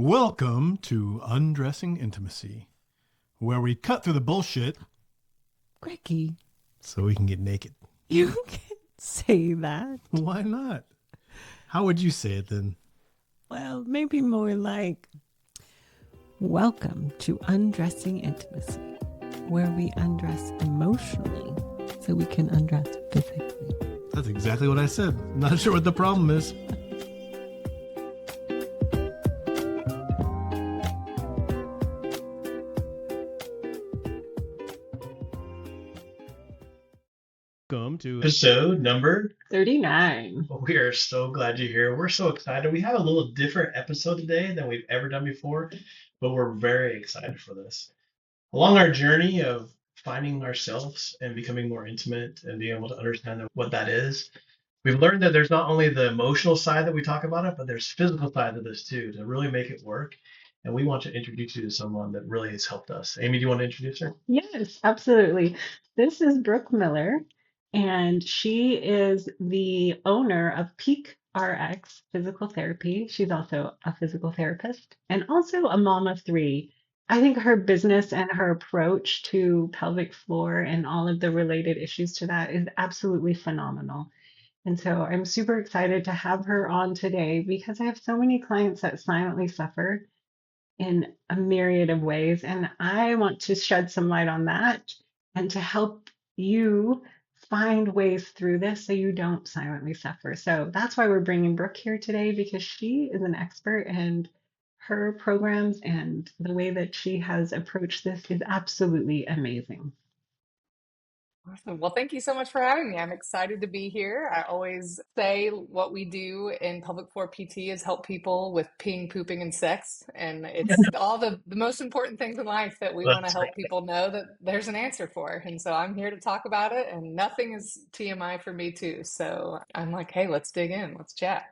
Welcome to Undressing Intimacy, where we cut through the bullshit Greggy, so we can get naked. you can't say that. Why not? How would you say it then? Well, maybe more like, welcome to Undressing Intimacy, where we undress emotionally so we can undress physically. That's exactly what I said. Not sure what the problem is. Welcome to episode number 39. We are so glad you're here. We're so excited. We have a little different episode today than we've ever done before, but we're very excited for this. Along our journey of finding ourselves and becoming more intimate and being able to understand what that is, we've learned that there's not only the emotional side that we talk about it, but there's physical side of this too to really make it work. And we want to introduce you to someone that really has helped us. Amy, do you want to introduce her? Yes, absolutely. This is Brooke Miller, and she is the owner of Peak RX Physical Therapy. She's also a physical therapist and also a mom of three. I think her business and her approach to pelvic floor and all of the related issues to that is absolutely phenomenal. And so I'm super excited to have her on today because I have so many clients that silently suffer in a myriad of ways. And I want to shed some light on that and to help you find ways through this so you don't silently suffer. So that's why we're bringing Brooke here today, because she is an expert, and her programs and the way that she has approached this is absolutely amazing. Awesome. Well, thank you so much for having me. I'm excited to be here. I always say what we do in pelvic floor PT is help people with peeing, pooping, and sex. And it's all the most important things in life that we want to That's help people know that there's an answer for. And so I'm here to talk about it, and nothing is TMI for me too. So I'm like, hey, let's dig in. Let's chat.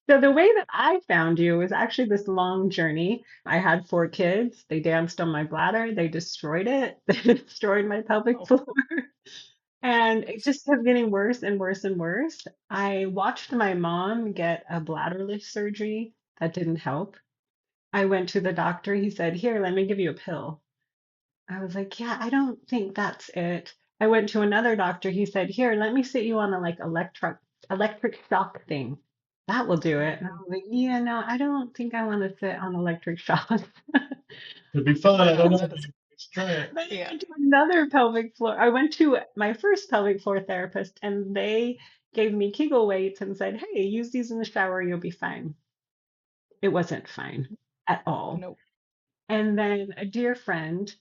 So the way that I found you was actually this long journey. I had four kids. They danced on my bladder. They destroyed it. They destroyed my pelvic Oh, floor. And it just kept getting worse and worse and worse. I watched my mom get a bladder lift surgery. That didn't help. I went to the doctor. He said, "Here, let me give you a pill." I was like, "Yeah, I don't think that's it." I went to another doctor. He said, "Here, let me sit you on a like electric shock thing. That will do it." And I mhm. was like, "Yeah, no, I don't think I want to sit on electric shock." It'd be fun. I don't Yeah, know. that is, Let's try it. Then I yeah. went to another pelvic floor. I went to my first pelvic floor therapist, and they gave me Kegel weights and said, "Hey, use these in the shower, you'll be fine." It wasn't fine at all. Nope. And then a dear friend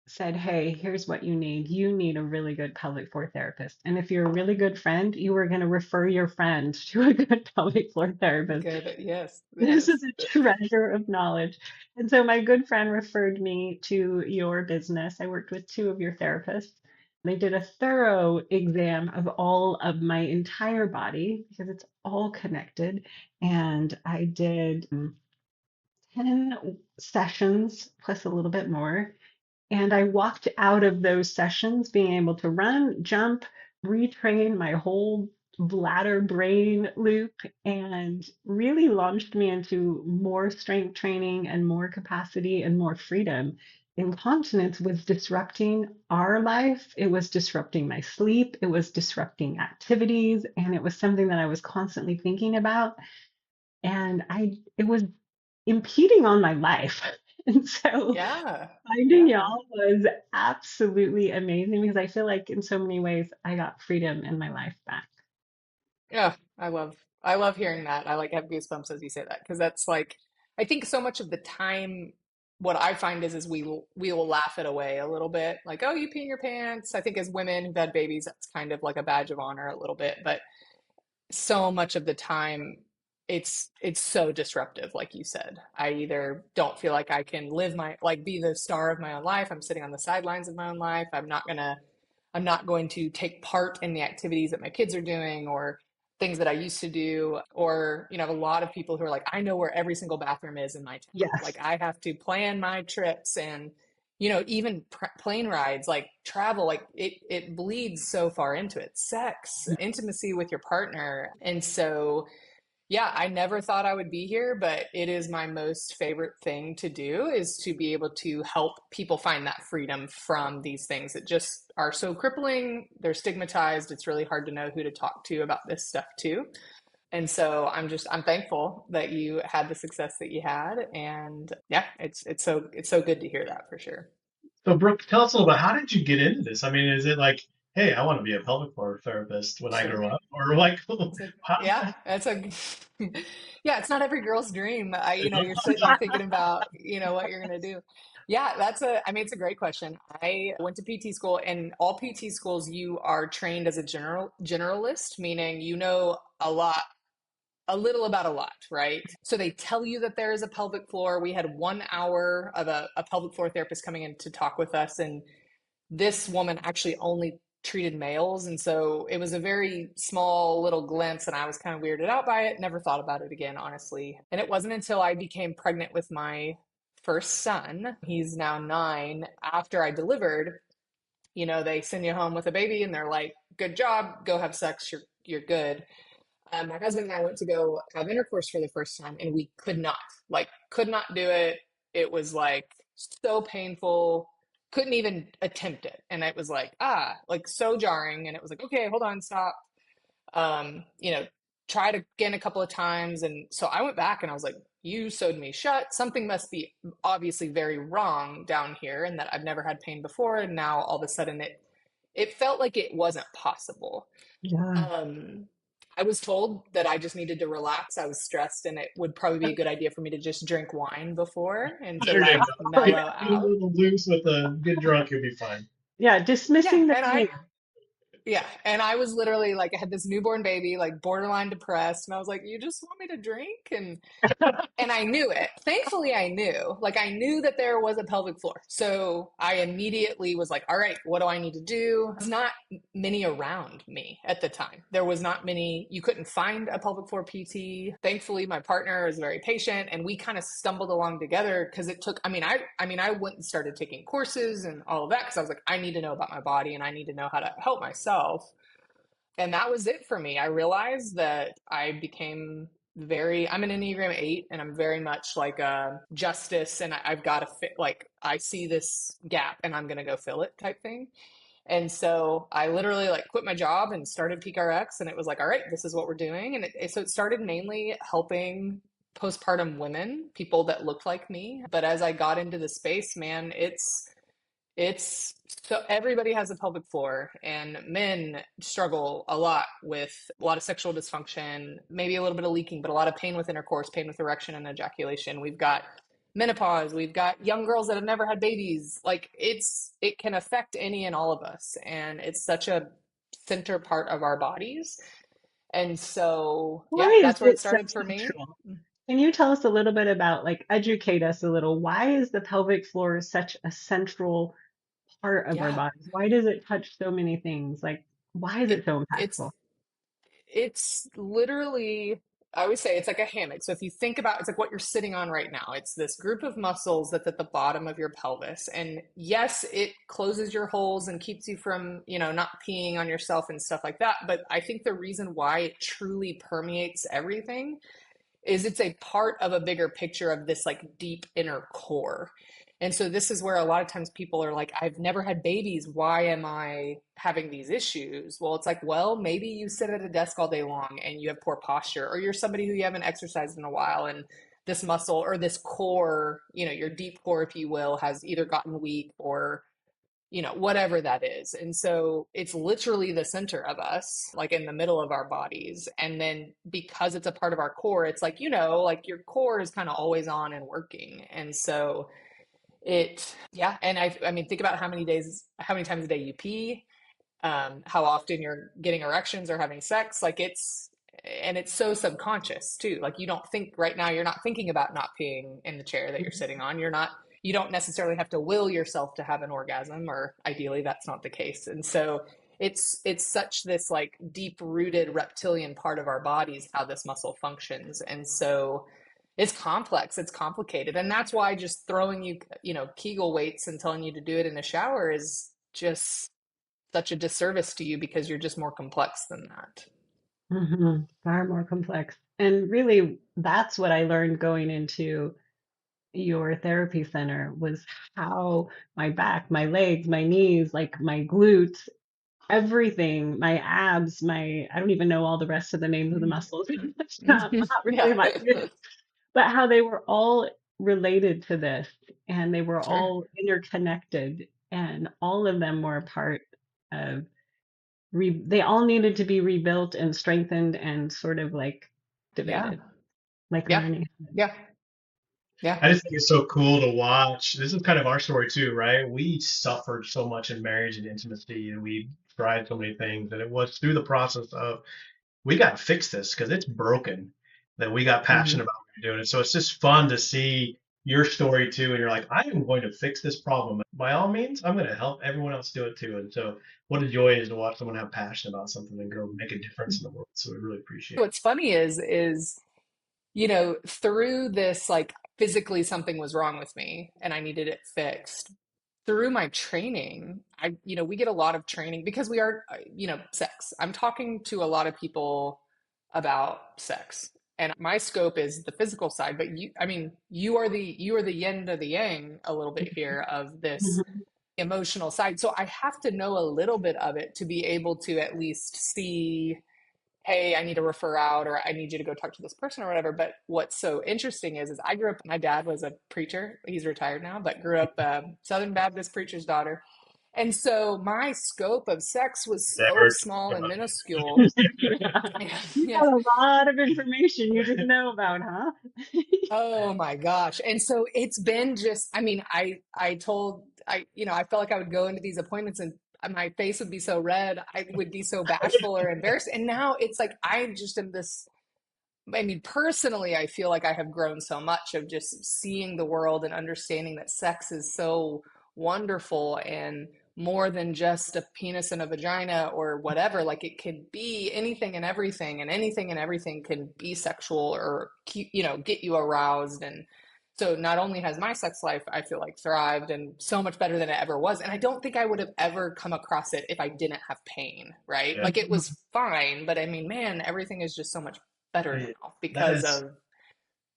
said, "Hey, here's what you need. You need a really good pelvic floor therapist. And if you're a really good friend, you are going to refer your friend to a good pelvic floor therapist." Good. Yes. This is Yes. a treasure of knowledge. And so my good friend referred me to your business. I worked with two of your therapists. They did a thorough exam of all of my entire body because it's all connected. And I did 10 sessions plus a little bit more. And I walked out of those sessions being able to run, jump, retrain my whole bladder brain loop, and really launched me into more strength training and more capacity and more freedom. Incontinence was disrupting our life. It was disrupting my sleep. It was disrupting activities. And it was something that I was constantly thinking about. And it was impeding on my life. And so Yeah. finding Yeah. y'all was absolutely amazing because I feel like in so many ways I got freedom in my life back. Yeah, I love hearing that. I like have goosebumps as you say that because that's like I think so much of the time what I find is we will laugh it away a little bit. Like, oh, you pee in your pants. I think as women who've had babies, that's kind of like a badge of honor a little bit. But so much of the time it's so disruptive, like you said. I either don't feel like I can live my like be the star of my own life. I'm sitting on the sidelines of my own life. I'm not going to take part in the activities that my kids are doing or things that I used to do. Or, I have a lot of people who are like, I know where every single bathroom is in my town. Yes. Like, I have to plan my trips and, even plane rides, like travel, like it bleeds so far into it. Sex, intimacy with your partner. And so, Yeah, I never thought I would be here, but it is my most favorite thing to do is to be able to help people find that freedom from these things that just are so crippling. They're stigmatized. It's really hard to know who to talk to about this stuff too. And so I'm thankful that you had the success that you had. And yeah, it's so good to hear that for sure. So, Brooke, tell us a little bit. How did you get into this? I mean, is it like, hey, I want to be a pelvic floor therapist when I Sure. grow up, or like, It's a how did yeah, that? it's a yeah, it's not every girl's dream. You're sitting there thinking about, what you're gonna do. Yeah, I mean, it's a great question. I went to PT school, and all PT schools you are trained as a generalist, meaning you know a little about a lot, right? So they tell you that there is a pelvic floor. We had 1 hour of a pelvic floor therapist coming in to talk with us, and this woman actually only treated males. And so it was a very small little glimpse, and I was kind of weirded out by it. Never thought about it again, honestly. And it wasn't until I became pregnant with my first son, he's now 9, after I delivered, they send you home with a baby and they're like, good job, go have sex, you're good. My husband and I went to go have intercourse for the first time, and we could not do it. It was like so painful, couldn't even attempt it. And it was like so jarring. And it was like, okay, hold on, stop. Um, you know, tried again a couple of times. And so I went back and I was like, you sewed me shut. Something must be obviously very wrong down here, and that I've never had pain before. And now all of a sudden it felt like it wasn't possible. Yeah. um, I was told that I just needed to relax. I was stressed, and it would probably be a good idea for me to just drink wine before and to There you like go. Like, mellow Get a out. little loose with the get drunk, you'll be fine. yeah, Yeah, dismissing the and pain. I was literally like, I had this newborn baby, like borderline depressed, and I was like, "You just want me to drink?" And I knew it. Thankfully, I knew. Like, I knew that there was a pelvic floor. So I immediately was like, all right, what do I need to do? There's not many around me at the time. There was not many, you couldn't find a pelvic floor PT. Thankfully, my partner was very patient, and we kind of stumbled along together because it took, I went and started taking courses and all of that because I was like, I need to know about my body and I need to know how to help myself. And that was it for me. I realized that I'm an Enneagram 8, and I'm very much like a justice, and I've got to fit, like, I see this gap and I'm going to go fill it type thing. And so I literally like quit my job and started PeakRx, and it was like, all right, this is what we're doing. And so it started mainly helping postpartum women, people that looked like me. But as I got into the space, man, it's so everybody has a pelvic floor, and men struggle a lot with a lot of sexual dysfunction, maybe a little bit of leaking, but a lot of pain with intercourse, pain with erection and ejaculation. We've got menopause, we've got young girls that have never had babies. Like, it can affect any and all of us, and it's such a center part of our bodies. And so, Why yeah, is that's where it it so started for me. central? Can you tell us a little bit about, like, educate us a little? Why is the pelvic floor such a central part of our Yeah, bodies? Why does it touch so many things? Like, why is it it so it's impactful? it's literally, I always say it's like a hammock. So if you think about, it's like what you're sitting on right now. It's this group of muscles that's at the bottom of your pelvis. And yes, it closes your holes and keeps you from, not peeing on yourself and stuff like that. But I think the reason why it truly permeates everything is it's a part of a bigger picture of this like deep inner core. And so this is where a lot of times people are like, I've never had babies. Why am I having these issues? Well, it's like, well, maybe you sit at a desk all day long and you have poor posture, or you're somebody who you haven't exercised in a while, and this muscle or this core, your deep core, if you will, has either gotten weak or whatever that is. And so it's literally the center of us, like in the middle of our bodies. And then because it's a part of our core, it's like, like your core is kind of always on and working. And so yeah. And I mean, think about how many times a day you pee, how often you're getting erections or having sex. And it's so subconscious too. Like, you don't think right now, you're not thinking about not peeing in the chair that you're sitting on. You don't necessarily have to will yourself to have an orgasm, or ideally that's not the case. And so it's such this like deep rooted reptilian part of our bodies, how this muscle functions. And so it's complex, it's complicated. And that's why just throwing Kegel weights and telling you to do it in the shower is just such a disservice to you, because you're just more complex than that. Far more complex. And really, that's what I learned going into your therapy center was how my back, my legs, my knees, like my glutes, everything, my abs, I don't even know all the rest of the names of the muscles. It's not Yeah. really my business, but how they were all related to this and they were Sure. all interconnected and all of them were a part of they all needed to be rebuilt and strengthened and sort of like Yeah. activated, like Yeah. learning. Yeah. Yeah. I just think it's so cool to watch. This is kind of our story too, right? We suffered so much in marriage and intimacy, and we tried so many things, and it was through the process of we got to fix this because it's broken that we got Mhm. passionate about what you're doing it. So it's just fun to see your story too, and you're like, I am going to fix this problem. By all means, I'm going to help everyone else do it too. And so, what a joy it is to watch someone have passion about something and go make a difference in the world. So we really appreciate What's funny is through this, like physically something was wrong with me and I needed it fixed. Through my training, we get a lot of training because we are, sex. I'm talking to a lot of people about sex. And my scope is the physical side, but you are the yin to the yang a little bit here of this Mhm. emotional side. So I have to know a little bit of it to be able to at least see, hey, I need to refer out or I need you to go talk to this person or whatever. But what's so interesting is I grew up, my dad was a preacher. He's retired now, but grew up Southern Baptist preacher's daughter. And so my scope of sex was it. so Never small talk and about minuscule. Yeah. You Yeah. got a lot of information you didn't know about, huh? Oh my gosh. And so it's been just, I felt like I would go into these appointments and my face would be so red. I would be so bashful or embarrassed. And now it's like, I just am this, personally, I feel like I have grown so much of just seeing the world and understanding that sex is so wonderful and more than just a penis and a vagina or whatever. Like it could be anything and anything and everything can be sexual or, get you aroused. And so not only has my sex life, I feel like, thrived and so much better than it ever was. And I don't think I would have ever come across it if I didn't have pain, right? Yeah. Like it was fine, but man, everything is just so much better It- now that because is of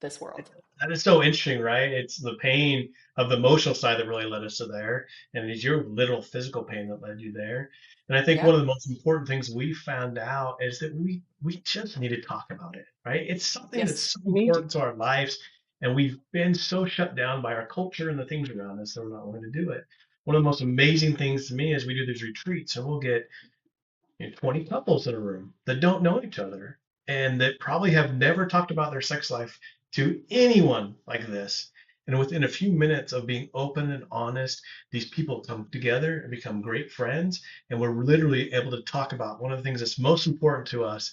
this world. that is so interesting, right? It's the pain of the emotional side that really led us to there, and it's your literal physical pain that led you there. And I think Yeah. one of the most important things we found out is that we just need to talk about it, right? It's something that's Yes. so We need to. important to our lives, and we've been so shut down by our culture and the things around us that we're not willing to do it. One of the most amazing things to me is we do these retreats, and we'll get 20 couples in a room that don't know each other and that probably have never talked about their sex life to anyone like this. And within a few minutes of being open and honest, these people come together and become great friends. And we're literally able to talk about one of the things that's most important to us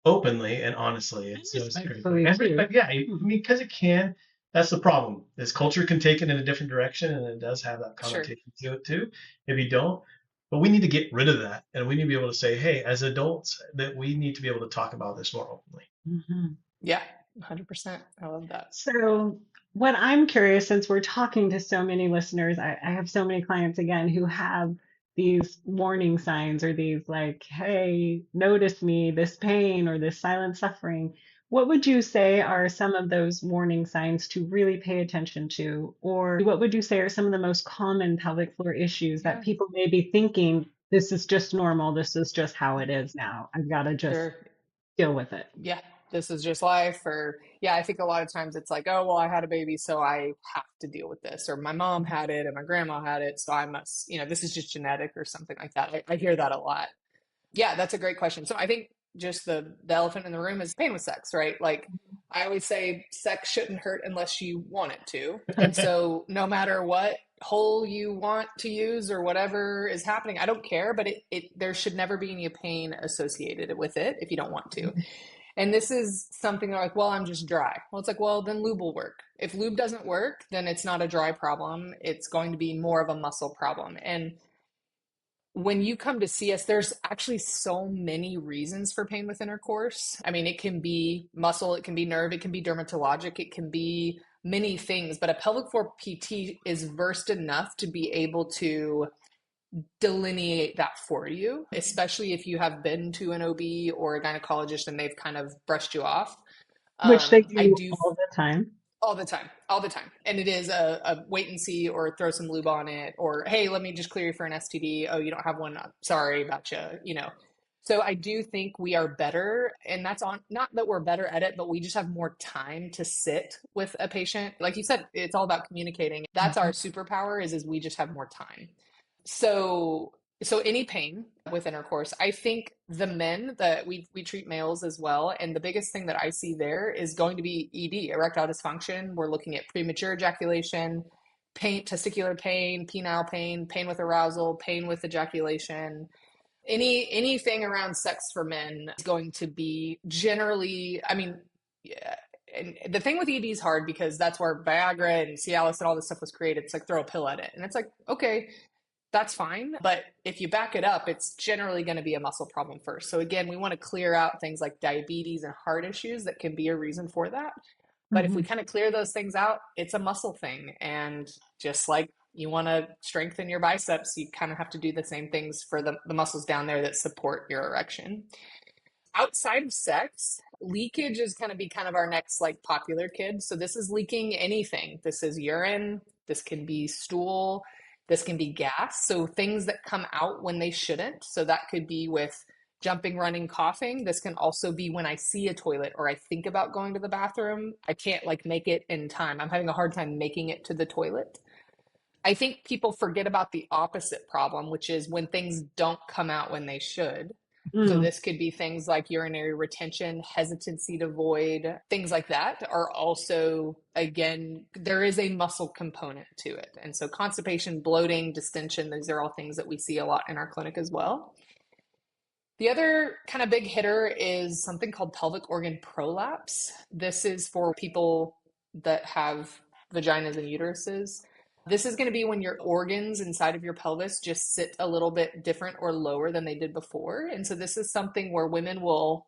openly and honestly. And It's crazy. respectfully And too. respect, yeah, I Mhm. mean, because it can. That's the problem. This culture can take it in a different direction, and it does have that Sure. connotation to it too. If you don't, but we need to get rid of that, and we need to be able to say, hey, as adults, that we need to be able to talk about this more openly. Mhm. Yeah. 100%. I love that. So, what I'm curious, since we're talking to so many listeners, I have so many clients again who have these warning signs or these like, hey, notice me, this pain or this silent suffering. What would you say are some of those warning signs to really pay attention to? Or what would you say are some of the most common pelvic floor issues that Yeah. people may be thinking, this is just normal, this is just how it is now. I've got to just Sure. deal with it. Yeah. This is just life. Or, yeah, I think a lot of times it's like, oh, well, I had a baby, so I have to deal with this. Or my mom had it and my grandma had it, so I must, this is just genetic or something like that. I hear that a lot. Yeah, that's a great question. So I think just the elephant in the room is pain with sex, right? Like I always say, sex shouldn't hurt unless you want it to. And so no matter what hole you want to use or whatever is happening, I don't care, but it there should never be any pain associated with it if you don't want to. And this is something like, well, I'm just dry. Well, it's like, well, then lube will work. If lube doesn't work, then it's not a dry problem. It's going to be more of a muscle problem. And when you come to see us, there's actually so many reasons for pain with intercourse. It can be muscle, it can be nerve, it can be dermatologic, it can be many things, but a pelvic floor PT is versed enough to be able to delineate that for you, especially if you have been to an OB or a gynecologist and they've kind of brushed you off. Which they I do do all the time. all the time, all the time. And it is a wait and see, or throw some lube on it, or hey, let me just clear you for an STD. Oh, you don't have one. Sorry about you. So I do think we are better, and that's on not that we're better at it, but we just have more time to sit with a patient. Like you said, it's all about communicating. That's our Mhm. superpower is we just have more time. So so any pain with intercourse, I think the men that we treat males as well, and the biggest thing that I see there is going to be ED, erectile dysfunction. We're looking at premature ejaculation, pain, testicular pain, penile pain, pain with arousal, pain with ejaculation. Anything around sex for men is going to be generally, I mean, yeah. And the thing with ED is hard because that's where Viagra and Cialis and all this stuff was created. It's like throw a pill at it. And it's like, okay, that's fine. But if you back it up, it's generally going to be a muscle problem first. So again, we want to clear out things like diabetes and heart issues that can be a reason for that. But if we Mhm. kind of clear those things out, it's a muscle thing. And just like you want to strengthen your biceps, you kind of have to do the same things for the muscles down there that support your erection. Outside of sex, leakage is going to be kind of our next like popular kid. So this is leaking anything. This is urine, this can be stool, this can be gas. So things that come out when they shouldn't. So that could be with jumping, running, coughing. This can also be when I see a toilet or I think about going to the bathroom. I can't like make it in time. I'm having a hard time making it to the toilet. I think people forget about the opposite problem, which is when things don't come out when they should. So Mm. this could be things like urinary retention, hesitancy to void, things like that are also, again, there is a muscle component to it. And so constipation, bloating, distension, these are all things that we see a lot in our clinic as well. The other kind of big hitter is something called pelvic organ prolapse. This is for people that have vaginas and uteruses. This is going to be when your organs inside of your pelvis just sit a little bit different or lower than they did before. And so this is something where women will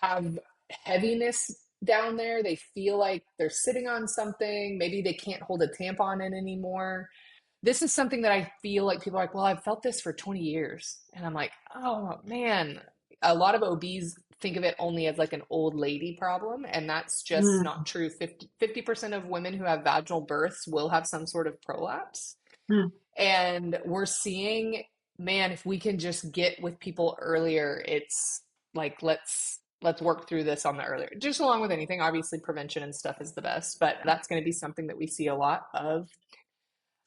have heaviness down there. They feel like they're sitting on something. Maybe they can't hold a tampon in anymore. This is something that I feel like people are like, well, I've felt this for 20 years. And I'm like, oh man, a lot of OBs think of it only as like an old lady problem. And that's just not Mm. true. 50% of women who have vaginal births will have some sort of prolapse. Mm. And we're seeing, man, if we can just get with people earlier, it's like, let's work through this on the earlier, just along with anything. Obviously, prevention and stuff is the best, but that's going to be something that we see a lot of.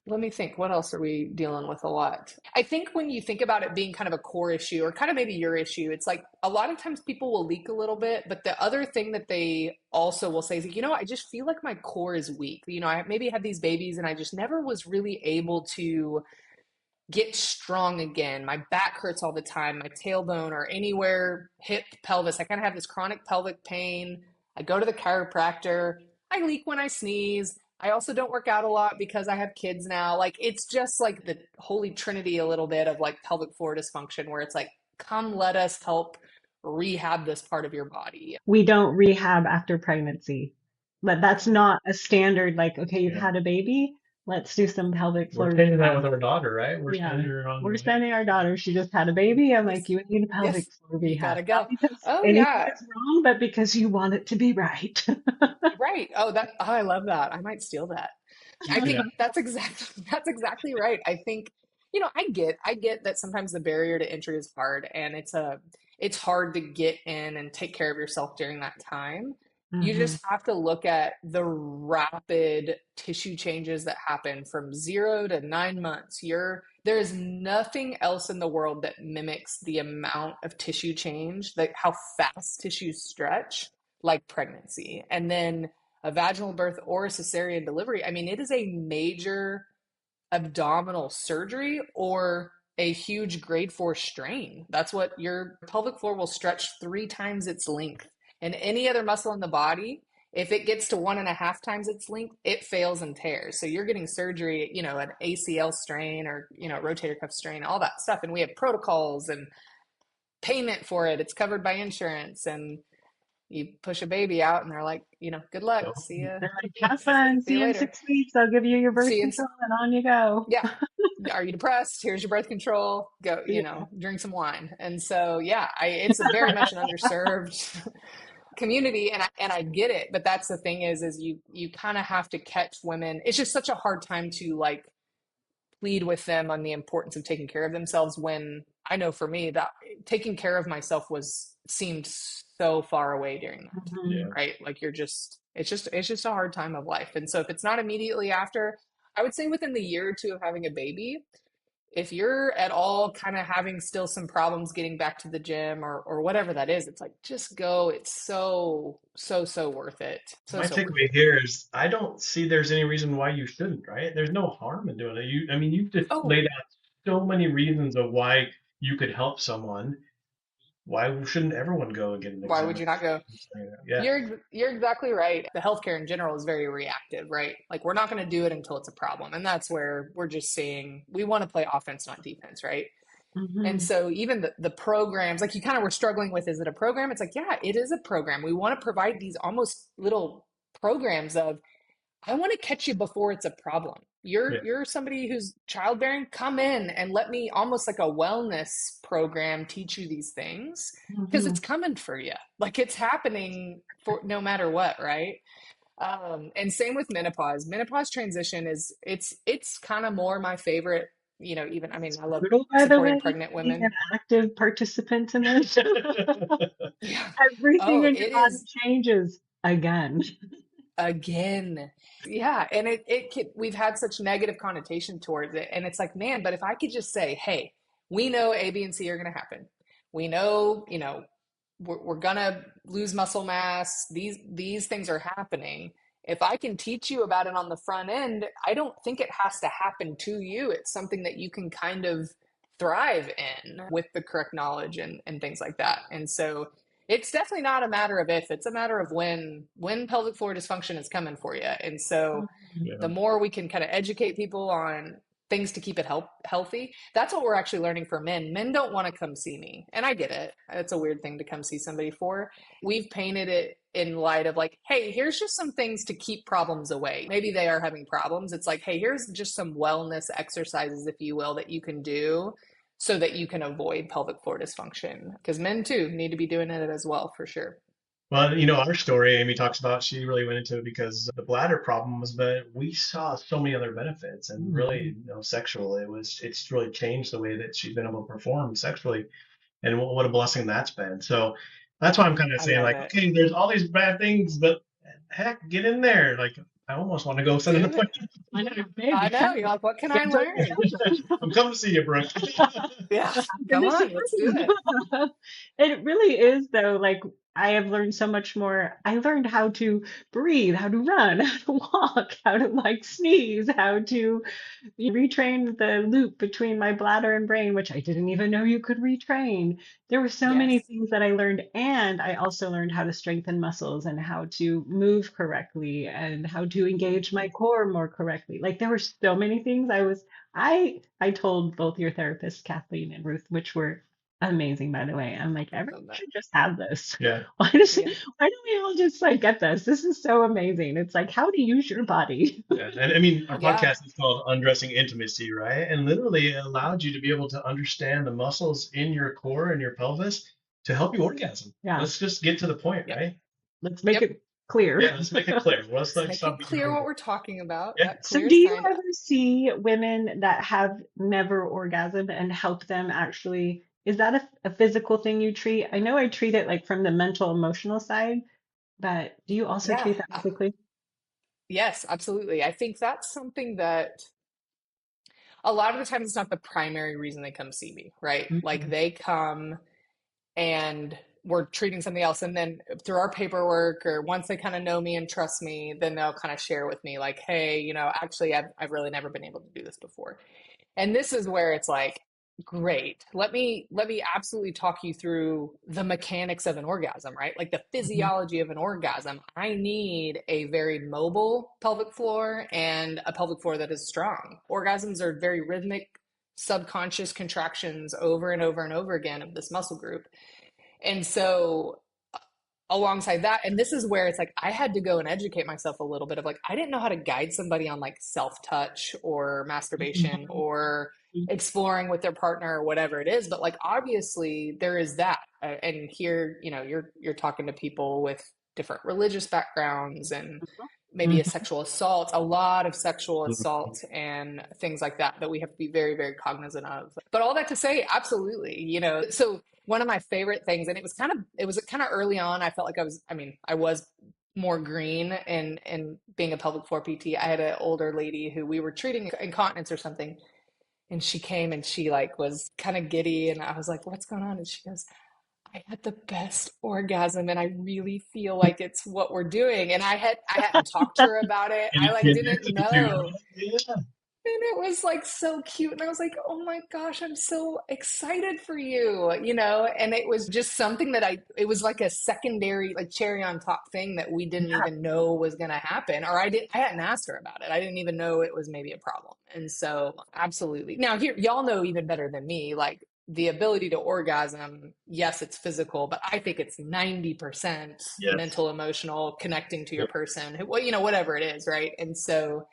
Let me think, what else are we dealing with a lot? I think when you think about it being kind of a core issue or kind of maybe your issue, it's like a lot of times people will leak a little bit, but the other thing that they also will say is, I just feel like my core is weak. I maybe had these babies and I just never was really able to get strong again. My back hurts all the time, my tailbone or anywhere, hip, pelvis. I kind of have this chronic pelvic pain. I go to the chiropractor. I leak when I sneeze. I also don't work out a lot because I have kids now. Like it's just like the holy trinity a little bit of like pelvic floor dysfunction where it's like, come let us help rehab this part of your body. We don't rehab after pregnancy. But that's not a standard, like, okay, you've Yeah. had a baby, let's do some pelvic We're floor painting that with rehab. our daughter, right? We're Yeah. sending her on the We're way. sending our daughter, she just had a baby. I'm like, Yes. you need a pelvic Yes. floor You rehab. gotta Not go. because Oh anything yeah. is wrong, but because you want it to be right. Right. I love that. I might steal that. I Yeah. think that's exactly right. I think, I get that sometimes the barrier to entry is hard and it's hard to get in and take care of yourself during that time. You Hmm. just have to look at the rapid tissue changes that happen from 0 to 9 months. There is nothing else in the world that mimics the amount of tissue change, like how fast tissues stretch, like pregnancy. And then a vaginal birth or a cesarean delivery, I mean, it is a major abdominal surgery or a huge grade 4 strain. That's what your pelvic floor will stretch 3 times its length. And any other muscle in the body, if it gets to 1.5 times its length, it fails and tears. So you're getting surgery, an ACL strain or, rotator cuff strain, all that stuff. And we have protocols and payment for it. It's covered by insurance. And you push a baby out and they're like, good luck. See you. They're like, have fun. See See you you in later. 6 weeks. I'll give you your birth See you. control and on you go. Yeah. are you depressed? Here's your birth control. Go, Yeah. drink some wine. And so, yeah, it's a very much an underserved community, and I get it. But that's the thing is you kind of have to catch women. It's just such a hard time to like plead with them on the importance of taking care of themselves when I know for me that taking care of myself seemed so far away during that, Mhm. Yeah. right? Like it's just a hard time of life. And so if it's not immediately after, I would say within the year or two of having a baby, if you're at all kind of having still some problems getting back to the gym or whatever that is, it's like just go. It's so worth it. My So worth takeaway it. here is I don't see there's any reason why you shouldn't, right? There's no harm in doing it. I mean, you've just Oh, laid out so many reasons of why you could help someone. Why shouldn't everyone go and get an why would you not examination? go? Yeah. You're exactly right. The healthcare in general is very reactive, right? Like we're not going to do it until it's a problem. And that's where we're just saying we want to play offense, not defense, right? And Mhm. so even the programs, like you kind of were struggling with, is it a program? It's like, yeah, it is a program. We want to provide these almost little programs of I want to catch you before it's a problem. Yeah. You're somebody who's childbearing, come in and let me almost like a wellness program teach you these things because it's Mhm. coming for you. Like it's happening for no matter what, right? And same with menopause. Menopause transition it's kind of more my favorite, even I mean, It's I love brutal, by the supporting way, pregnant being an women. active participant in this. Yeah. Everything Oh, in your it body is changes again. again. Yeah, and we've had such negative connotation towards it, and it's like, man, but if I could just say, hey, we know A, B, and C are going to happen. We know, we're gonna lose muscle mass. These things are happening. If I can teach you about it on the front end, I don't think it has to happen to you. It's something that you can kind of thrive in with the correct knowledge and things like that. And so it's definitely not a matter of if, it's a matter of when pelvic floor dysfunction is coming for you. And so Mhm. Yeah. the more we can kind of educate people on things to keep it healthy, that's what we're actually learning for men. Men don't want to come see me, and I get it. It's a weird thing to come see somebody for. We've painted it in light of like, hey, here's just some things to keep problems away. Maybe they are having problems. It's like, hey, here's just some wellness exercises, if you will, that you can do so that you can avoid pelvic floor dysfunction, because men too need to be doing it as well, for sure. Well, our story, Amy talks about, she really went into it because the bladder problem was, but we saw so many other benefits and Mhm. really, sexual. It's really changed the way that she's been able to perform sexually. And what a blessing that's been. So that's why I'm kind of I saying love like, it. okay, there's all these bad things, but heck, get in there. Like I almost want to go send an Do it. appointment. I know, I maybe know. come You're like, what can get I some learn? I'm coming to see you, Brooke. Yeah, come goodness on, let's do it. it. It really is though, like I have learned so much more. I learned how to breathe, how to run, how to walk, how to like sneeze, how to retrain the loop between my bladder and brain, which I didn't even know you could retrain. There were so many Yes. things that I learned, and I also learned how to strengthen muscles and how to move correctly and how to engage my core more correctly. Like there were so many things I told both your therapists, Kathleen and Ruth, which were amazing, by the way. I'm like, everyone Love that. should just have this. Yeah. Yeah. Why don't we all just like get this? This is so amazing. It's like how to use your body. Yeah. And I mean, our Yeah. podcast is called Undressing Intimacy, right? And literally it allowed you to be able to understand the muscles in your core and your pelvis to help you orgasm. Yeah, Let's just get to the point, Yep. right? let's make Yep. it clear. Yeah, let's make it clear. Let's Let's like make stop it beating clear around the what bush. we're talking about. Yeah. Yep. So, Clear do as you time. ever see women that have never orgasmed and help them actually? Is that a physical thing you treat? I know I treat it like from the mental, emotional side, but do you also Yeah. treat that physically? Yes, absolutely. I think that's something that a lot of the times it's not the primary reason they come see me, right? Like Mhm. they come and we're treating something else. And then through our paperwork, or once they kind of know me and trust me, then they'll kind of share with me, like, hey, actually, I've really never been able to do this before. And this is where it's like, great. Let me absolutely talk you through the mechanics of an orgasm, right? Like the Mhm. physiology of an orgasm. I need a very mobile pelvic floor and a pelvic floor that is strong. Orgasms are very rhythmic, subconscious contractions over and over and over again of this muscle group. And so alongside that, and this is where it's like I had to go and educate myself a little bit of like I didn't know how to guide somebody on like self-touch or masturbation Mhm. or exploring with their partner or whatever it is, but like obviously there is that. And here, you're talking to people with different religious backgrounds and maybe a Mhm. sexual assault, a lot of sexual Mhm. assault and things like that that we have to be very, very cognizant of. But all that to say, absolutely, so one of my favorite things, and it was kind of early on. I felt like I was more green and being a pelvic floor PT. I had an older lady who we were treating incontinence or something, and she came and she like was kind of giddy, and I was like, "What's going on?" And she goes, "I had the best orgasm, and I really feel like it's what we're doing." And I hadn't talked to her about it. I Any like kid didn't to do know. that? Yeah. And it was like so cute. And I was like, oh my gosh, I'm so excited for you. And it was just something that it was like a secondary, like cherry on top thing that we didn't Yeah. even know was going to happen. Or I hadn't asked her about it. I didn't even know it was maybe a problem. And so, absolutely. Now, here, y'all know even better than me, like the ability to orgasm. Yes, it's physical, but I think it's 90% Yes. mental, emotional, connecting to your Yep. person, whatever it is. Right. And so,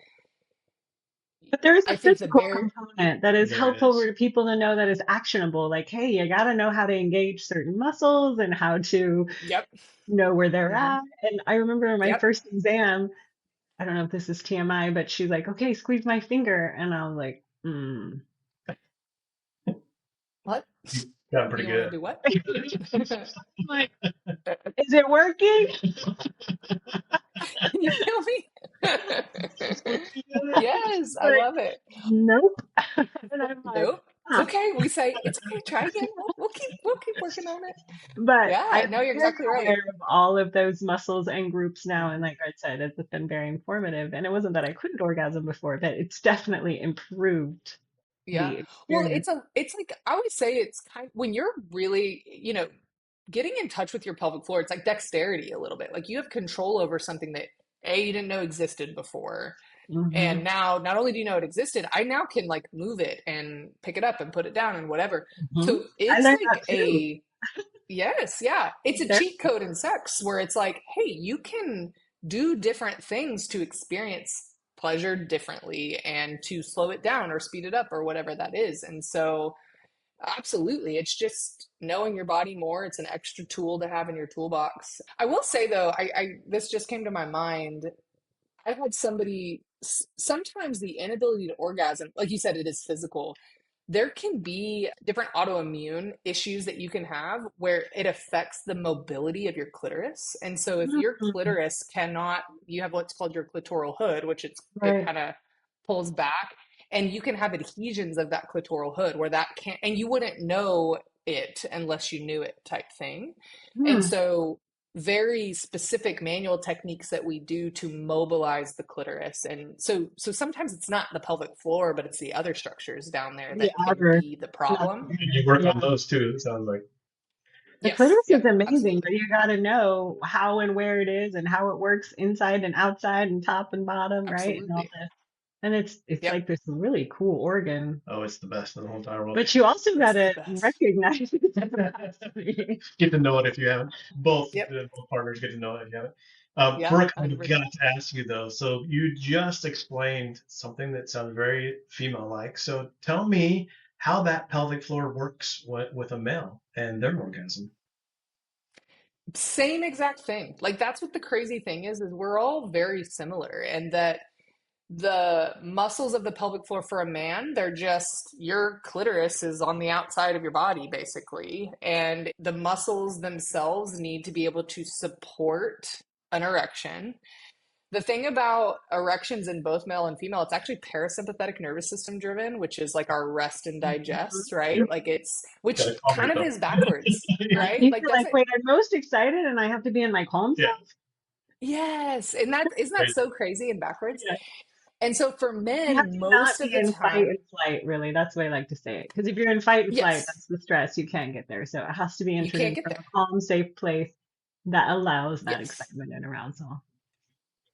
But there is a I think the physical bear. component that is There helpful is. for people to know that is actionable. Like, hey, you got to know how to engage certain muscles and how to Yep. know where they're Hmm. at. And I remember my Yep. first exam, I don't know if this is TMI, but she's like, okay, squeeze my finger. And I was like, What? You've gotten pretty You want to good. do what? like, is it working? Can you feel me? She's Yes, I Like, love it. nope. And I'm like, Nope. It's huh. okay. We say it's okay. Try again. We'll keep working on it. But Yeah. I'm No, you're very exactly right. aware of all of those muscles and groups now. And Mhm. like I said, it's been very informative. And it wasn't that I couldn't orgasm before, but it's definitely improved Yeah. the Well, experience. it's like I always say it's kind when you're really, getting in touch with your pelvic floor, it's like dexterity a little bit. Like you have control over something that you didn't know existed before. Hmm. And now not only do you know it existed, I now can like move it and pick it up and put it down and whatever. Hmm. So I it's learned like that too. yes, yeah. It's a There. cheat code in sex where it's like, hey, you can do different things to experience pleasure differently and to slow it down or speed it up or whatever that is. And so absolutely. It's just knowing your body more. It's an extra tool to have in your toolbox. I will say though, I this just came to my mind. I had somebody, sometimes the inability to orgasm, like you said, it is physical. There can be different autoimmune issues that you can have where it affects the mobility of your clitoris. And so if your Mhm. clitoris cannot, you have what's called your clitoral hood, which it Right. kind of pulls back, and you can have adhesions of that clitoral hood where that can't, and you wouldn't know it unless you knew it type thing. And Hmm. so very specific manual techniques that we do to mobilize the clitoris. And so sometimes it's not the pelvic floor, but it's the other structures down there The that can outer. be the Not problem. And you work on yeah. those too, it sounds like. The Yes. clitoris is Yep. amazing, but Absolutely. you got to know how and where it is and how it works inside and outside and top and bottom, right? And all Absolutely. this. And it's Yep. like this really cool organ. Oh, it's the best in the whole entire world. But you also got It's the to best. recognize it. Get to know it if you haven't. Yep. Both partners get to know it if you haven't. Yeah. Brooke, I've got 100%. to ask you though. So you just explained something that sounds very female-like. So tell me how that pelvic floor works with a male and their orgasm. Same exact thing. Like that's what the crazy thing is we're all very similar and that the muscles of the pelvic floor for a man, they're just your clitoris is on the outside of your body, basically. And the muscles themselves need to be able to support an erection. The thing about erections in both male and female, it's actually parasympathetic nervous system driven, which is like our rest and digest, right? Yep. Like Gotta which calm kind of yourself. is backwards, right? You Like feel like, doesn't, wait, I'm most excited and I have to be in my calm Yeah, self? yes. And that, isn't that crazy. so crazy and backwards? Yeah. And so for You have men, to not most of be the in fight time, and flight, really. That's the way I like to say it. Because if you're in fight and flight, yes, that's the stress. You can't get there. So it has to be you entered can't in get from a there. calm, safe place that allows that Yes, excitement and arousal.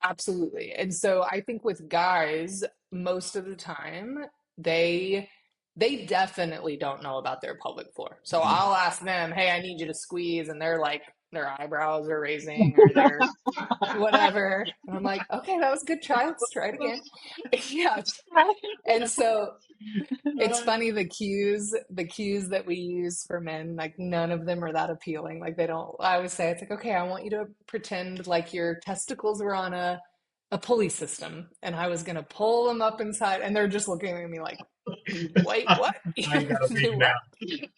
absolutely. And so I think with guys, most of the time, they they definitely don't know about their pelvic floor. So Mhm. I'll ask them, "Hey, I need you to squeeze," and they're like, their eyebrows are raising or they're whatever. And I'm like, okay, that was a good try. Let's try it again. Yeah. And so it's funny the cues that we use for men, like none of them are that appealing. Like they don't, I always say it's like, okay, I want you to pretend like your testicles were on a pulley system and I was gonna pull them up inside and they're just looking at me like, wait, what? I gotta leave What?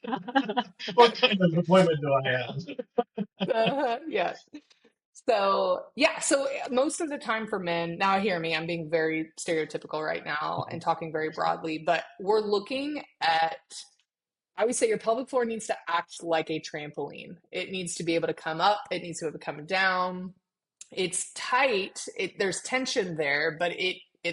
now. What kind of appointment do I have? Yeah. So, yeah, so most of the time for men, now hear me, I'm being very stereotypical right now and talking very broadly, but we're looking at, I would say your pelvic floor needs to act like a trampoline. It needs to be able to come up, it needs to be able to come down. It's tight, there's tension there, but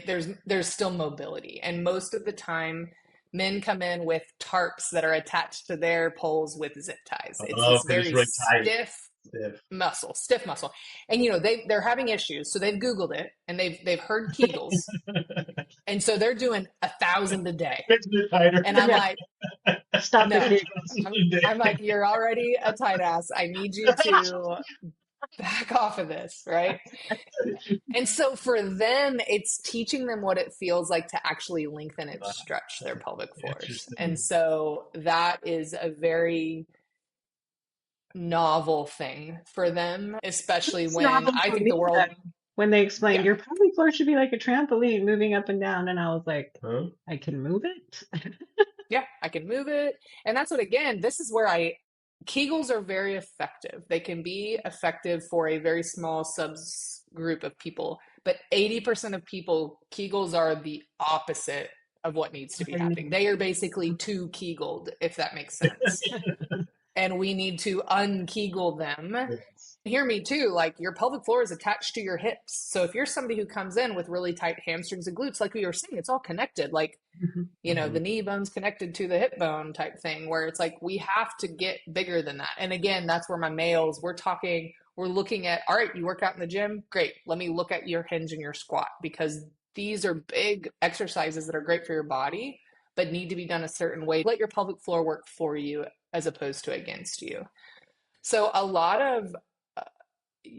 there's still mobility. And most of the time, men come in with tarps that are attached to their poles with zip ties. It's Oh, this because it's very really tight. Stiff. stiff muscle. And they're having issues, so they've Googled it and they've heard Kegels, and so they're doing 1,000 a day. It's a bit tighter. And I'm Yeah. like, Stop the no, giggles. I'm like, you're already a tight ass. I need you to back off of this, right? And so for them, it's teaching them what it feels like to actually lengthen and stretch their pelvic floors. And Interesting. so that is a very novel thing for them, especially It's when novel I for think the me world, though. When they explained yeah, your pelvic floor should be like a trampoline moving up and down, and I was like, Huh? I can move it. yeah, I can move it. And that's what, again, this is where Kegels are very effective. They can be effective for a very small subgroup of people, but 80% of people, Kegels are the opposite of what needs to be happening. They are basically too Kegeled, if that makes sense. And we need to unkegel them. Yes. Hear me too, like your pelvic floor is attached to your hips. So if you're somebody who comes in with really tight hamstrings and glutes, like we were saying, it's all connected. Like, Mhm. the knee bone's connected to the hip bone type thing, where it's like we have to get bigger than that. And again, that's where my males, we're looking at, all right, you work out in the gym, great. Let me look at your hinge and your squat, because these are big exercises that are great for your body, but need to be done a certain way. Let your pelvic floor work for you as opposed to against you. So a lot of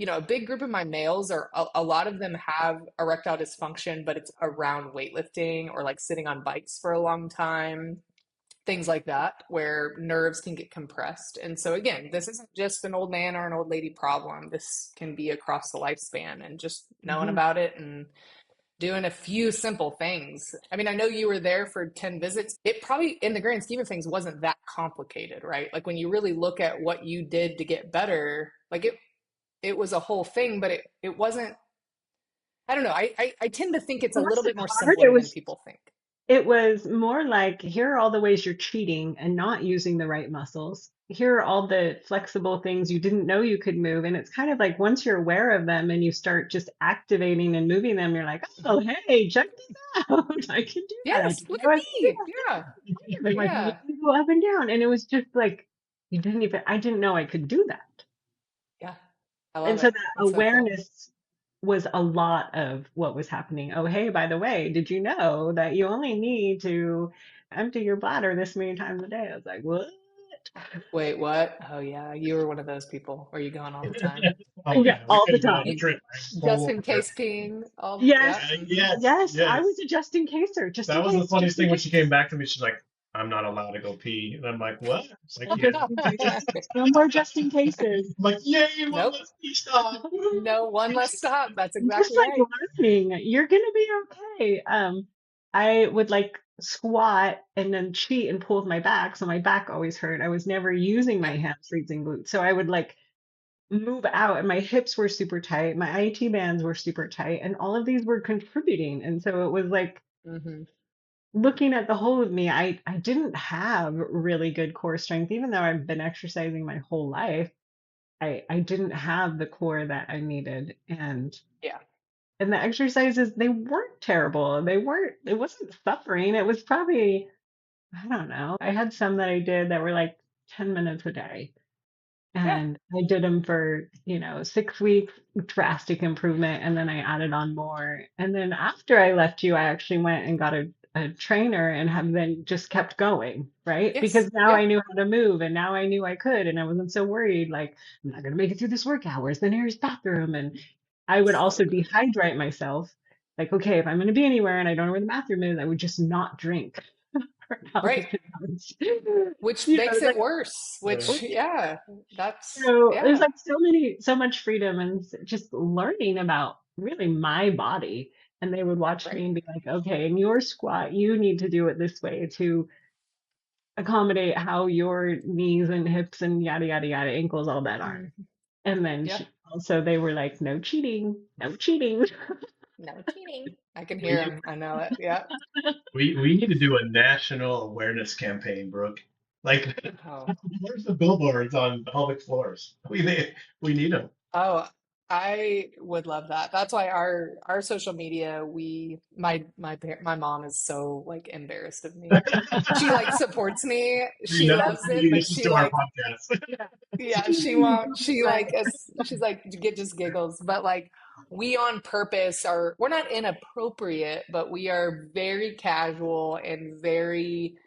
a big group of my males are a lot of them have erectile dysfunction, but it's around weightlifting or like sitting on bikes for a long time, things like that, where nerves can get compressed. And so again, this isn't just an old man or an old lady problem. This can be across the lifespan, and just knowing Mhm. about it and doing a few simple things. I mean, I know you were there for 10 visits. It probably, in the grand scheme of things, wasn't that complicated, right? Like when you really look at what you did to get better, like it was a whole thing, but it wasn't. I don't know. I tend to think it's It a little wasn't bit more hard. It simpler than was people think. It was more like, here are all the ways you're cheating and not using the right muscles. Here are all the flexible things you didn't know you could move. And it's kind of like once you're aware of them and you start just activating and moving them, you're like, oh, hey, check this out. I can do that. I Yes, didn't look know at I could do me. Yeah, that. I can make my pelvic yeah, go up and down. And it was just like, I didn't know I could do that. yeah. I And love so it. that It's so cool. awareness was a lot of what was happening. Oh, hey, by the way, did you know that you only need to empty your bladder this many times a day? I was like, what? Wait, what? Oh yeah, you were one of those people. Were you going all the time? Oh Yeah, yeah, we all the couldn't go on a time. trip. Right? Just Full in trip. case peeing. All Yes, yeah. Yes, yes, I was yes. a just in caser, just in That was the case, funniest just in thing when case. she came back to me. She's like, "I'm not allowed to go pee," and I'm like, "What?" It's like, No "Yeah." just in case. No more just in cases. I'm like, "Yay, one Nope. less pee stop." No, one less stop. That's Just exactly like right. learning, you're gonna be okay. I would like squat and then cheat and pull with my back, so my back always hurt. I was never using my Yeah. hamstrings and glutes, so I would like move out, and my hips were super tight, my IT bands were super tight, and all of these were contributing. And so it was like Hmm. looking at the whole of me, I didn't have really good core strength, even though I've been exercising my whole life. I didn't have the core that I needed. Yeah. And the exercises, they weren't terrible. It wasn't suffering. It was probably, I don't know. I had some that I did that were like 10 minutes a day. Yeah. And I did them for, 6 weeks, drastic improvement. And then I added on more. And then after I left you, I actually went and got a trainer and have then just kept going, right? Yes. Because now Yeah. I knew how to move and now I knew I could and I wasn't so worried like I'm not going to make it through this workout. Where's the nearest bathroom? And I would So also good. dehydrate myself. Like, okay, if I'm going to be anywhere and I don't know where the bathroom is, I would just not drink for Right. hours and hours. Which It's makes it like, worse, which, yeah, that's, so there's yeah, like so much freedom and just learning about really my body. And they would watch me right. and be like, okay, in your squat, you need to do it this way to accommodate how your knees and hips and yada, yada, yada, ankles, all that are. Mhm. And then Yeah. also they were like, no cheating, no cheating. No cheating. I can hear We him. I know it. Yeah. we need to do a national awareness campaign, Brooke. Like, Oh. where's the billboards on public floors? We need them. Oh, I would love that. That's why our social media, my mom is so like embarrassed of me. She like supports me. She She knows loves it, she but listens she to our like, podcast. Yeah. yeah, She she really won't. does She that. like she's like get just giggles, but like we on purpose are we're not inappropriate, but we are very casual and very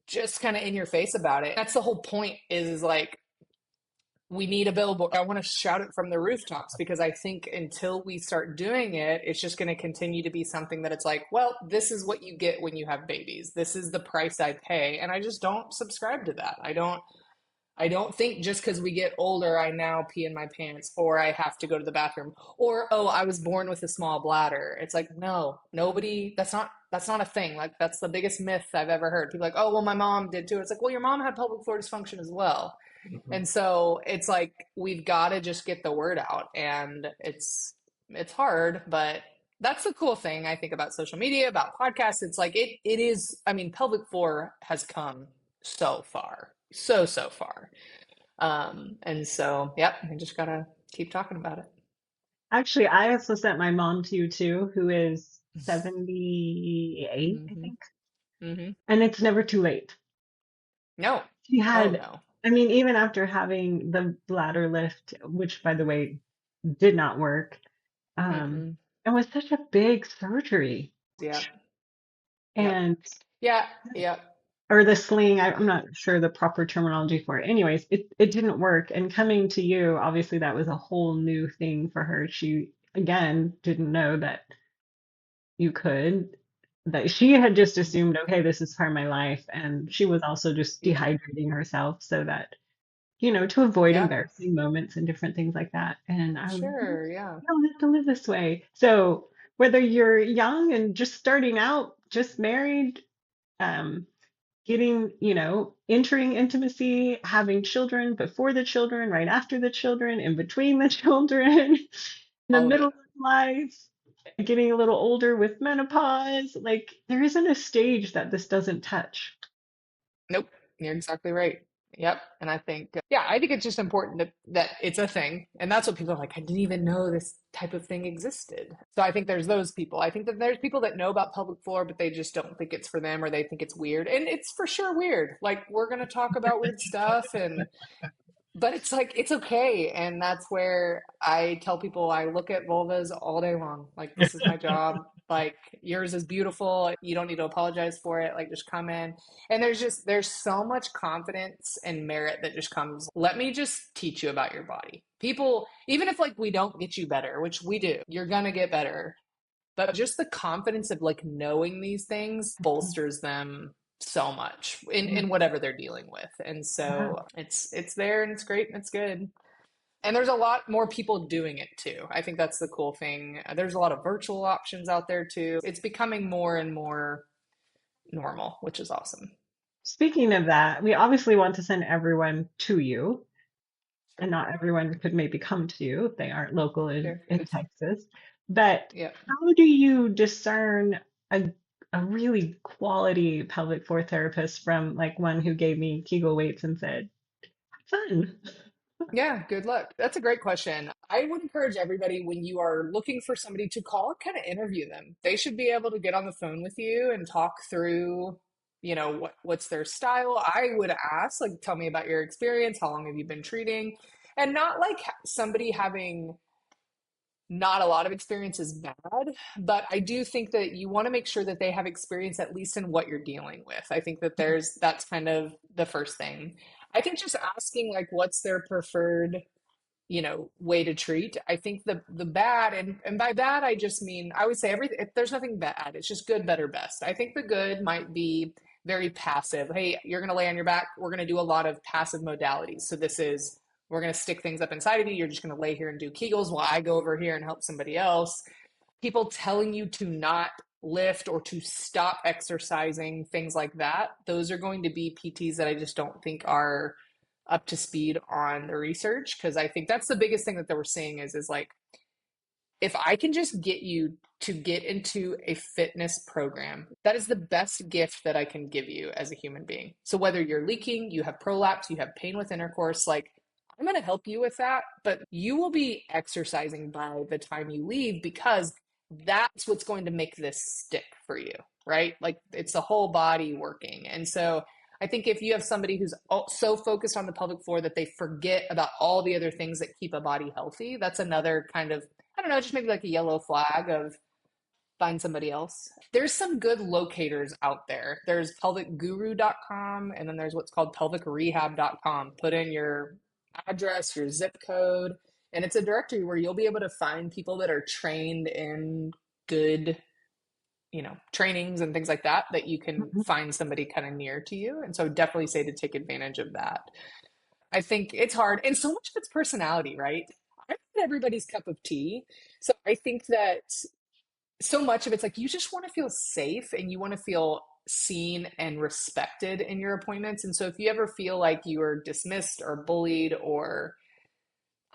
just kind of in your face about it. That's the whole point is like we need a billboard. I want to shout it from the rooftops because I think until we start doing it, it's just going to continue to be something that it's like, well, this is what you get when you have babies. This is the price I pay. And I just don't subscribe to that. I don't think just because we get older, I now pee in my pants or I have to go to the bathroom or, oh, I was born with a small bladder. It's like, no, nobody, that's not a thing. Like that's the biggest myth I've ever heard. People are like, oh, well, my mom did too. It's like, well, your mom had pelvic floor dysfunction as well. Mhm. And so it's like we've got to just get the word out and it's hard, but that's the cool thing I think about social media, about podcasts. It's like it is, I mean, pelvic floor has come so far. So far. And so yep, we just gotta keep talking about it. Actually, I also sent my mom to you too, who is 78, I Mm-hmm. think. Mm-hmm. And it's never too late. No. She Oh had, no. I mean, even after having the bladder lift, which by the way did not work, um, Mm-mm. it was such a big surgery. Yep. Yep. And, Yeah. Yep. or the sling, I'm not sure the proper terminology for it. Anyways, it didn't work. And coming to you, obviously that was a whole new thing for her. She, again, didn't know that you could, that she had just assumed, okay, this is part of my life. And she was also just Yeah. dehydrating herself so that to avoid Yep. embarrassing moments and different things like that. And I was like, "No, Sure. Yeah. you don't have to live this way." So whether you're young and just starting out, just married, um, getting, entering intimacy, having children, before the children, right after the children, in between the children, in the All of middle it. of life, getting a little older with menopause, like there isn't a stage that this doesn't touch. Nope, you're exactly right. Yep. And I think, yeah, I think it's just important that it's a thing. And that's what people are like, I didn't even know this type of thing existed. So I think there's those people. I think that there's people that know about pelvic floor, but they just don't think it's for them or they think it's weird. And it's for sure weird. Like, we're going to talk about weird stuff and but it's like it's okay, and that's where I tell people I look at vulvas all day long. Like this is my job. Like yours is beautiful. You don't need to apologize for it. Like just come in. And there's so much confidence and merit that just comes. Let me just teach you about your body. People, even if like we don't get you better, which we do, you're gonna get better. But just the confidence of like knowing these things bolsters them so much in whatever they're dealing with. And Yeah. so it's there and it's great and it's good. And there's a lot more people doing it too. I think that's the cool thing. There's a lot of virtual options out there too. It's becoming more and more normal, which is awesome. Speaking of that, we obviously want to send everyone to you, and Sure. not everyone could maybe come to you if they aren't local Sure. in Texas. But Yeah. how do you discern a a really quality pelvic floor therapist from like one who gave me Kegel weights and said, "Fun." Yeah, good luck. That's a great question. I would encourage everybody when you are looking for somebody to call, kind of interview them. They should be able to get on the phone with you and talk through, what's their style. I would ask, like, tell me about your experience. How long have you been treating? And not like somebody having not a lot of experience is bad, but I do think that you want to make sure that they have experience at least in what you're dealing with. I think that that's kind of the first thing. I think just asking like what's their preferred, way to treat. I think the bad, and by bad I just mean, I would say everything, there's nothing bad. It's just good, better, best. I think the good might be very passive. Hey, you're going to lay on your back. We're going to do a lot of passive modalities. So this is, we're going to stick things up inside of you. You're just going to lay here and do Kegels while I go over here and help somebody else. People telling you to not lift or to stop exercising, things like that. Those are going to be PTs that I just don't think are up to speed on the research, because I think that's the biggest thing that we're seeing is like, if I can just get you to get into a fitness program, that is the best gift that I can give you as a human being. So whether you're leaking, you have prolapse, you have pain with intercourse, like I'm going to help you with that, but you will be exercising by the time you leave, because that's what's going to make this stick for you, right? Like it's the whole body working. And so I think if you have somebody who's so focused on the pelvic floor that they forget about all the other things that keep a body healthy, that's another kind of, I don't know, just maybe like a yellow flag of find somebody else. There's some good locators out there. There's pelvicguru.com, and then there's what's called pelvicrehab.com. Put in your address, your zip code, and it's a directory where you'll be able to find people that are trained in good, trainings and things like that, that you can Mhm. find somebody kind of near to you. And so definitely say to take advantage of that. I think it's hard. And so much of it's personality, right? I'm not everybody's cup of tea. So I think that so much of it's like you just want to feel safe and you want to feel seen and respected in your appointments. And so if you ever feel like you are dismissed or bullied, or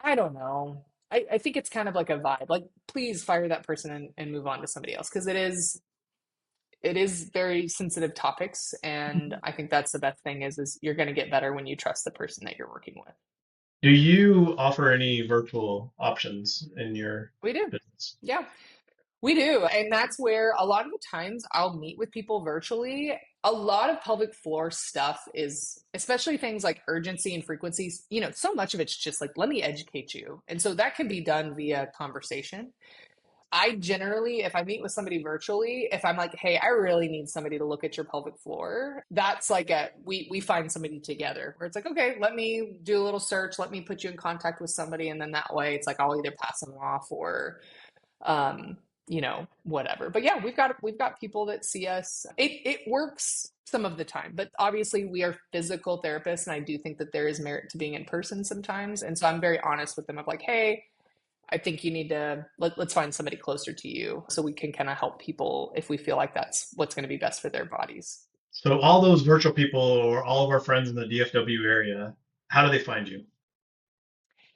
I don't know, I think it's kind of like a vibe. Like, please fire that person and move on to somebody else, because it is very sensitive topics, and I think that's the best thing is you're going to get better when you trust the person that you're working with. Do you offer any virtual options in your We do. business? Yeah, we do. And that's where a lot of the times I'll meet with people virtually. A lot of pelvic floor stuff is, especially things like urgency and frequencies, so much of it's just like, let me educate you. And so that can be done via conversation. I generally, if I meet with somebody virtually, if I'm like, hey, I really need somebody to look at your pelvic floor, that's like we find somebody together where it's like, okay, let me do a little search, let me put you in contact with somebody, and then that way it's like I'll either pass them off or whatever. But yeah, we've got people that see us. It works some of the time, but obviously we are physical therapists, and I do think that there is merit to being in person sometimes. And so I'm very honest with them of like, hey, I think you need to let's find somebody closer to you so we can kind of help people if we feel like that's what's going to be best for their bodies. So all those virtual people or all of our friends in the DFW area, how do they find you?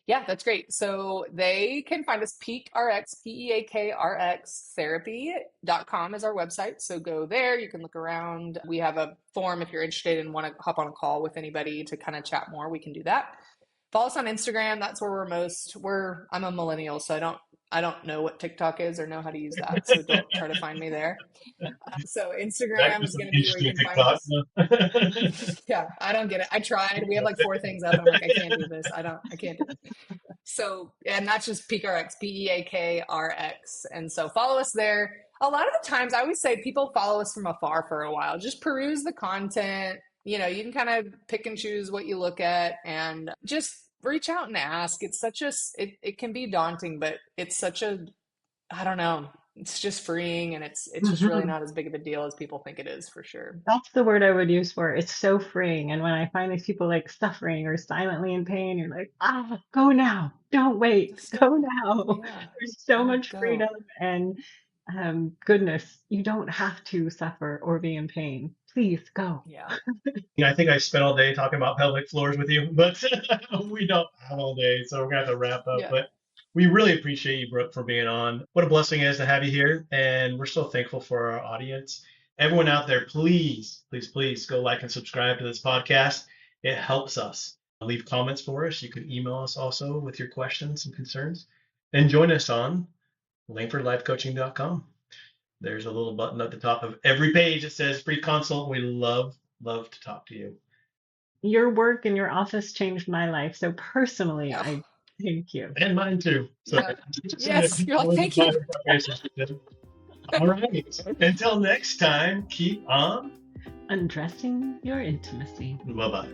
Yeah, that's great. So they can find us PeakRx, PeakRx therapy.com is our website. So go there, you can look around. We have a form if you're interested and want to hop on a call with anybody to kind of chat more, we can do that. Follow us on Instagram. That's where I'm a millennial, so I don't know what TikTok is or know how to use that. So don't try to find me there. So That Instagram was is some going to be where you interesting can find TikTok. us. Yeah, I don't get it. I tried. We have like 4 things up and I'm like, I can't do this. I can't do it. So, and that's just PeakRx, PeakRx. And so follow us there. A lot of the times I always say people follow us from afar for a while. Just peruse the content. You can kind of pick and choose what you look at and just reach out and ask. It's such it can be daunting, but it's such a, I don't know. It's just freeing, and it's just really Mhm. not as big of a deal as people think it is, for sure. That's the word I would use for it. It's so freeing. And when I find these people like suffering or silently in pain, you're like, go now. Don't wait. Just Go go. now. Yeah. There's so Yeah, much go. freedom and goodness. You don't have to suffer or be in pain. Please go. Yeah. I think I spent all day talking about pelvic floors with you, but we don't have all day, so we're gonna have to wrap up. Yeah. But we really appreciate you, Brooke, for being on. What a blessing it is to have you here, and we're so thankful for our audience. Everyone out there, please, please, please go like and subscribe to this podcast. It helps us. Leave comments for us. You can email us also with your questions and concerns, and join us on langfordlifecoaching.com. There's a little button at the top of every page that says free consult. We love to talk to you. Your work in your office changed my life. So personally, Yeah. Thank you. And mine too. So Yeah. Yes. You're like, thank you. All right. Until next time, keep on. Undressing your intimacy. Bye bye.